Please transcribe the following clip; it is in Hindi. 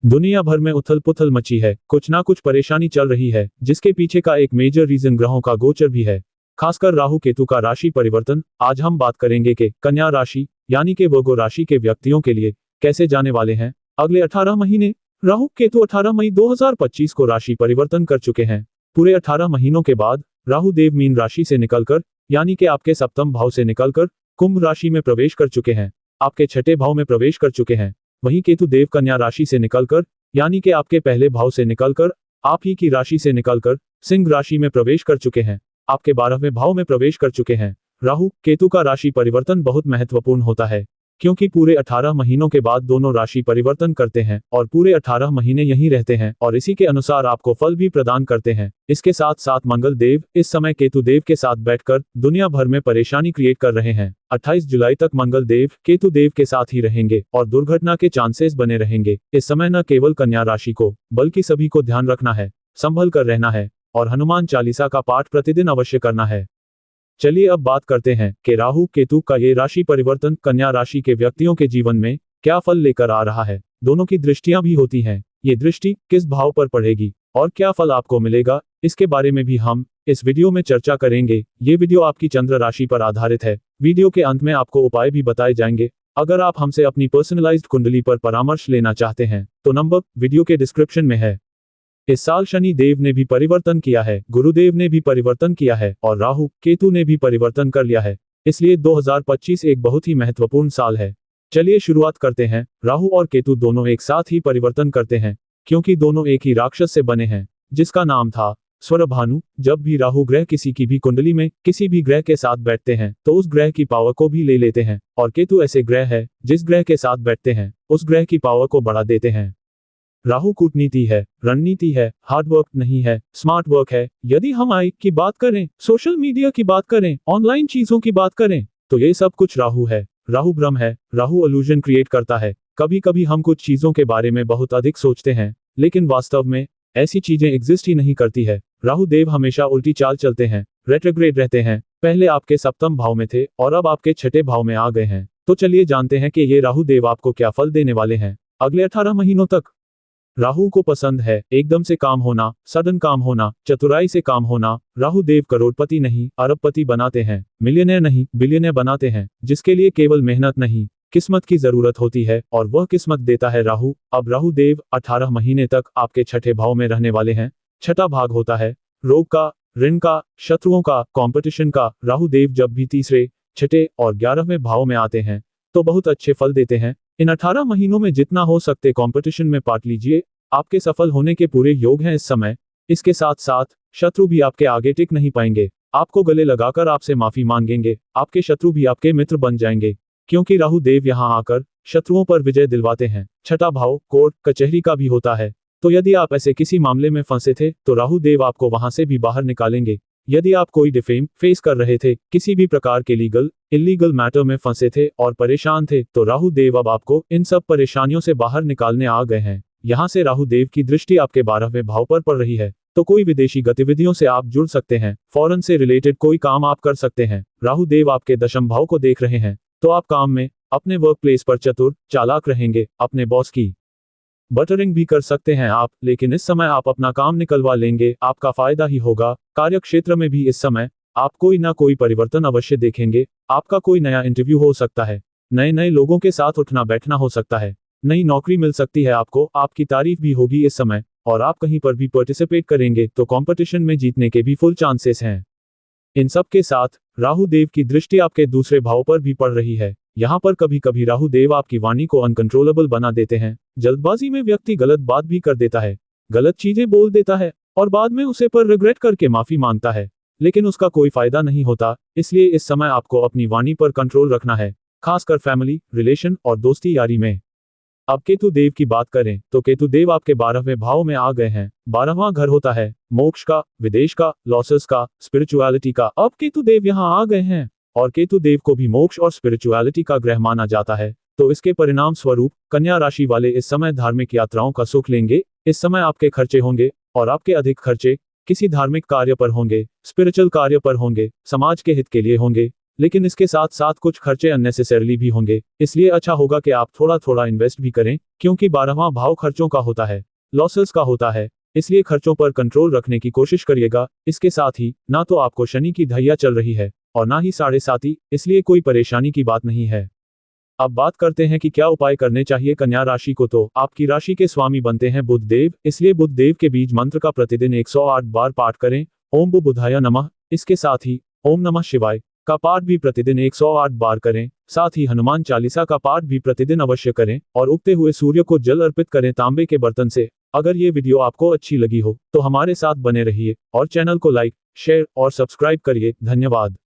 दुनिया भर में उथल पुथल मची है, कुछ ना कुछ परेशानी चल रही है, जिसके पीछे का एक मेजर रीजन ग्रहों का गोचर भी है, खासकर राहु केतु का राशि परिवर्तन। आज हम बात करेंगे कि कन्या राशि यानी कि वर्गो राशि के व्यक्तियों के लिए कैसे जाने वाले हैं अगले 18 महीने। राहु केतु 18 मई 2025 को राशि परिवर्तन कर चुके हैं। पूरे 18 महीनों के बाद राहु देव मीन राशि से निकलकर यानी कि आपके सप्तम भाव से निकलकर कुंभ राशि में प्रवेश कर चुके हैं, आपके छठे भाव में प्रवेश कर चुके हैं। वहीं केतु देव कन्या राशि से निकलकर यानी कि आपके पहले भाव से निकलकर आप ही की राशि से निकलकर सिंह राशि में प्रवेश कर चुके हैं, आपके 12वें भाव में प्रवेश कर चुके हैं। राहु केतु का राशि परिवर्तन बहुत महत्वपूर्ण होता है, क्योंकि पूरे 18 महीनों के बाद दोनों राशि परिवर्तन करते हैं और पूरे 18 महीने यहीं रहते हैं और इसी के अनुसार आपको फल भी प्रदान करते हैं। इसके साथ साथ मंगल देव इस समय केतु देव के साथ बैठकर दुनिया भर में परेशानी क्रिएट कर रहे हैं। 28 जुलाई तक मंगल देव केतु देव के साथ ही रहेंगे और दुर्घटना के चांसेस बने रहेंगे। इस समय न केवल कन्या राशि को बल्कि सभी को ध्यान रखना है, संभल कर रहना है और हनुमान चालीसा का पाठ प्रतिदिन अवश्य करना है। चलिए अब बात करते हैं कि राहु केतु का ये राशि परिवर्तन कन्या राशि के व्यक्तियों के जीवन में क्या फल लेकर आ रहा है। दोनों की दृष्टियां भी होती हैं, ये दृष्टि किस भाव पर पड़ेगी और क्या फल आपको मिलेगा, इसके बारे में भी हम इस वीडियो में चर्चा करेंगे। ये वीडियो आपकी चंद्र राशि पर आधारित है। वीडियो के अंत में आपको उपाय भी बताए जाएंगे। अगर आप हमसे अपनी पर्सनलाइज्ड कुंडली पर परामर्श लेना चाहते हैं तो नंबर वीडियो के डिस्क्रिप्शन में है। इस साल शनि देव ने भी परिवर्तन किया है, गुरुदेव ने भी परिवर्तन किया है और राहु केतु ने भी परिवर्तन कर लिया है, इसलिए 2025 एक बहुत ही महत्वपूर्ण साल है। चलिए शुरुआत करते हैं। राहु और केतु दोनों एक साथ ही परिवर्तन करते हैं, क्योंकि दोनों एक ही राक्षस से बने हैं जिसका नाम था स्वरभानु। जब भी राहु ग्रह किसी की भी कुंडली में किसी भी ग्रह के साथ बैठते हैं तो उस ग्रह की पावर को भी ले लेते हैं और केतु ऐसे ग्रह है जिस ग्रह के साथ बैठते हैं उस ग्रह की पावर को बढ़ा देते हैं। राहु कूटनीति है, रणनीति है, हार्ड वर्क नहीं है, स्मार्ट वर्क है। यदि हम आई की बात करें, सोशल मीडिया की बात करें, ऑनलाइन चीजों की बात करें तो ये सब कुछ राहु है। राहु भ्रम है, राहु इल्यूजन क्रिएट करता है। कभी कभी हम कुछ चीजों के बारे में बहुत अधिक सोचते हैं लेकिन वास्तव में ऐसी चीजें एग्जिस्ट ही नहीं करती है। राहु देव हमेशा उल्टी चाल चलते हैं, रेट्रोग्रेड रहते हैं। पहले आपके सप्तम भाव में थे और अब आपके छठे भाव में आ गए हैं। तो चलिए जानते हैं कि ये राहु देव आपको क्या फल देने वाले हैं अगले 18 महीनों तक। राहु को पसंद है एकदम से काम होना, सडन काम होना, चतुराई से काम होना। राहु देव करोड़पति नहीं अरबपति बनाते हैं, मिलियनेयर नहीं बिलियनेयर बनाते हैं, जिसके लिए केवल मेहनत नहीं किस्मत की जरूरत होती है और वह किस्मत देता है राहु। अब राहु देव 18 महीने तक आपके छठे भाव में रहने वाले हैं। छठा भाग होता है रोग का, ऋण का, शत्रुओं का, कंपटीशन का। राहु देव जब भी तीसरे, छठे और 11वें भाव में आते हैं तो बहुत अच्छे फल देते हैं। इन 18 महीनों में जितना हो सकते कंपटीशन में पार्ट लीजिए, आपके सफल होने के पूरे योग हैं इस समय। इसके साथ साथ शत्रु भी आपके आगे टिक नहीं पाएंगे, आपको गले लगाकर आपसे माफी मांगेंगे। आपके शत्रु भी आपके मित्र बन जाएंगे, क्योंकि राहु देव यहां आकर शत्रुओं पर विजय दिलवाते हैं। छठा भाव कोर्ट कचहरी का भी होता है, तो यदि आप ऐसे किसी मामले में फंसे थे तो राहु देव आपको वहां से भी बाहर निकालेंगे। यदि आप कोई डिफेम फेस कर रहे थे, किसी भी प्रकार के लीगल इलीगल मैटर में फंसे थे और परेशान थे, तो राहु देव अब आपको इन सब परेशानियों से बाहर निकालने आ गए हैं। यहाँ से राहु देव की दृष्टि आपके 12वें भाव पर पड़ रही है, तो कोई विदेशी गतिविधियों से आप जुड़ सकते हैं, फॉरेन से रिलेटेड कोई काम आप कर सकते हैं। राहु देव आपके दशम भाव को देख रहे हैं, तो आप काम में अपने वर्क प्लेस पर चतुर चालाक रहेंगे। अपने बॉस की बटरिंग भी कर सकते हैं आप, लेकिन इस समय आप अपना काम निकलवा लेंगे, आपका फायदा ही होगा। कार्य क्षेत्र में भी इस समय आप कोई ना कोई परिवर्तन अवश्य देखेंगे। आपका कोई नया इंटरव्यू हो सकता है, नए नए लोगों के साथ उठना बैठना हो सकता है, नई नौकरी मिल सकती है आपको, आपकी तारीफ भी होगी इस समय और आप कहीं पर भी पार्टिसिपेट करेंगे तो कंपटीशन में जीतने के भी फुल चांसेस हैं। इन सब के साथ राहु देव की दृष्टि आपके दूसरे भाव पर भी पड़ रही है। यहाँ पर कभी कभी राहु देव आपकी वाणी को अनकंट्रोलेबल बना देते हैं। जल्दबाजी में व्यक्ति गलत बात भी कर देता है, गलत चीजें बोल देता है और बाद में उसे पर रिग्रेट करके माफी मांगता है, लेकिन उसका कोई फायदा नहीं होता। इसलिए इस समय आपको अपनी वाणी पर कंट्रोल रखना है, खासकर फैमिली, रिलेशन और दोस्ती यारी में। अब केतु देव की बात करें तो केतु देव आपके 12वें भाव में आ गए हैं। 12वां घर होता है मोक्ष का, विदेश का, लॉसेस का, स्पिरिचुअलिटी का। अब केतु देव यहाँ आ गए हैं और केतु देव को भी मोक्ष और स्पिरिचुअलिटी का ग्रह माना जाता है, तो इसके परिणाम स्वरूप कन्या राशि वाले इस समय धार्मिक यात्राओं का सुख लेंगे। इस समय आपके खर्चे होंगे और आपके अधिक खर्चे किसी धार्मिक कार्य पर होंगे, स्पिरिचुअल कार्य पर होंगे, समाज के हित के लिए होंगे। लेकिन इसके साथ साथ कुछ खर्चे अननेसेसरली भी होंगे, इसलिए अच्छा होगा कि आप थोड़ा थोड़ा इन्वेस्ट भी करें, क्योंकि 12वां भाव खर्चों का होता है, लॉसेस का होता है। इसलिए खर्चों पर कंट्रोल रखने की कोशिश करिएगा। इसके साथ ही ना तो आपको शनि की ढैया चल रही है और ना ही 7.5, इसलिए कोई परेशानी की बात नहीं है। अब बात करते हैं कि क्या उपाय करने चाहिए कन्या राशि को। तो आपकी राशि के स्वामी बनते हैं बुध देव, इसलिए बुध देव के बीज मंत्र का प्रतिदिन 108 बार पाठ करें। ओम बुधाय नमः। इसके साथ ही ओम नमः शिवाय का पाठ भी प्रतिदिन 108 बार करें। साथ ही हनुमान चालीसा का पाठ भी प्रतिदिन अवश्य करें और उगते हुए सूर्य को जल अर्पित करें तांबे के बर्तन से। अगर ये वीडियो आपको अच्छी लगी हो तो हमारे साथ बने रहिए और चैनल को लाइक, शेयर और सब्सक्राइब करिए। धन्यवाद।